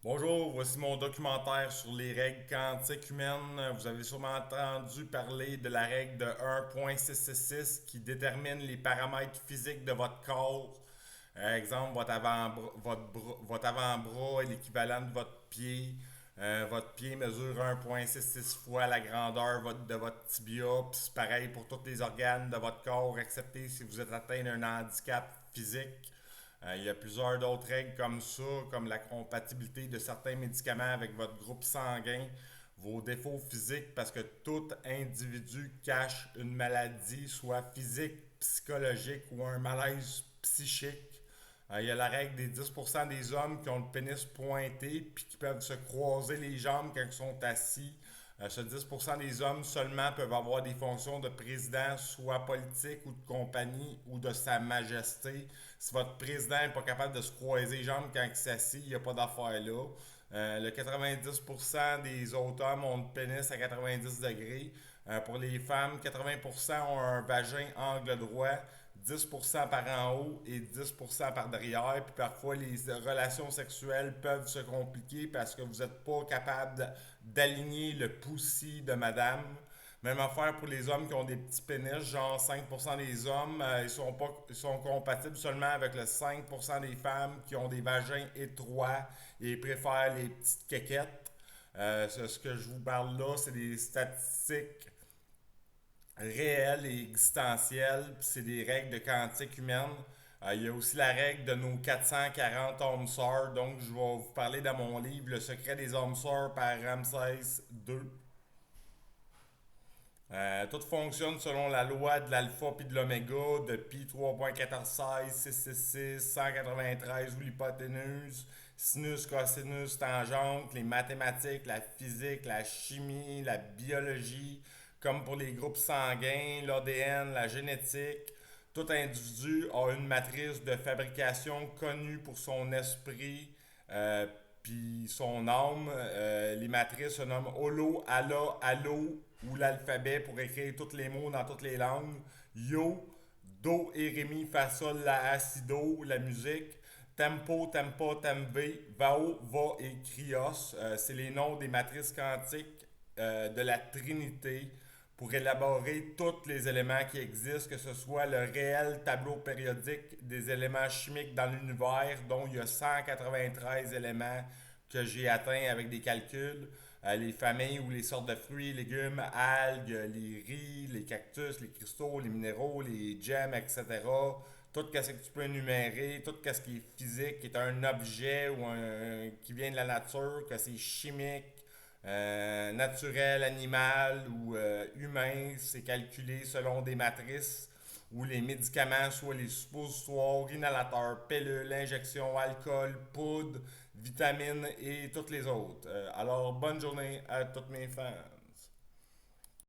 Bonjour, voici mon documentaire sur les règles quantiques humaines. Vous avez sûrement entendu parler de la règle de 1.666 qui détermine les paramètres physiques de votre corps. Exemple, votre avant-bras est l'équivalent de votre pied. Votre pied mesure 1.66 fois la grandeur de votre tibia. Puis c'est pareil pour tous les organes de votre corps, excepté si vous êtes atteint d'un handicap physique. Il y a plusieurs d'autres règles comme ça, comme la compatibilité de certains médicaments avec votre groupe sanguin, vos défauts physiques, parce que tout individu cache une maladie, soit physique, psychologique ou un malaise psychique. Il y a la règle des 10% des hommes qui ont le pénis pointé puis qui peuvent se croiser les jambes quand ils sont assis. Ce 10% des hommes seulement peuvent avoir des fonctions de président, soit politique ou de compagnie ou de sa majesté. Si votre président n'est pas capable de se croiser les jambes quand il s'assit, il n'y a pas d'affaire là. Le 90% des autres hommes ont le pénis à 90 degrés. Pour les femmes, 80% ont un vagin angle droit, 10% par en haut et 10% par derrière. Puis parfois, les relations sexuelles peuvent se compliquer parce que vous n'êtes pas capable d'aligner le poussi de madame. Même affaire pour les hommes qui ont des petits pénis, genre 5% des hommes, ils sont compatibles seulement avec le 5% des femmes qui ont des vagins étroits et préfèrent les petites quéquettes. Ce que je vous parle là, c'est des statistiques réelles et existentielles, puis c'est des règles de quantique humaine. Il y a aussi la règle de nos 440 hommes sœurs. Donc, je vais vous parler dans mon livre Le secret des hommes sœurs par Ramsès II. Tout fonctionne selon la loi de l'alpha puis de l'oméga, de pi 3.1416, 666, 193 ou l'hypoténuse, sinus, cosinus, tangente, les mathématiques, la physique, la chimie, la biologie, comme pour les groupes sanguins, l'ADN, la génétique. Tout individu a une matrice de fabrication connue pour son esprit, puis son âme. Les matrices se nomment holo, Allah, allo ou l'alphabet pour écrire tous les mots dans toutes les langues. Yo, do, et rémi, fa, sol, la, acido, la musique. Tempo, tempo, temvé, vao, va et krios. C'est les noms des matrices quantiques de la Trinité pour élaborer tous les éléments qui existent, que ce soit le réel tableau périodique des éléments chimiques dans l'univers, dont il y a 193 éléments que j'ai atteints avec des calculs, les familles ou les sortes de fruits, légumes, algues, les riz, les cactus, les cristaux, les minéraux, les gemmes, etc. Tout ce que tu peux énumérer, tout ce qui est physique, qui est un objet ou qui vient de la nature, que c'est chimique, naturel, animal ou humain, c'est calculé selon des matrices où les médicaments, soit les suppositoires, inhalateurs, pilules, injections, alcool, poudre, vitamines et toutes les autres. Alors, bonne journée à toutes mes fans.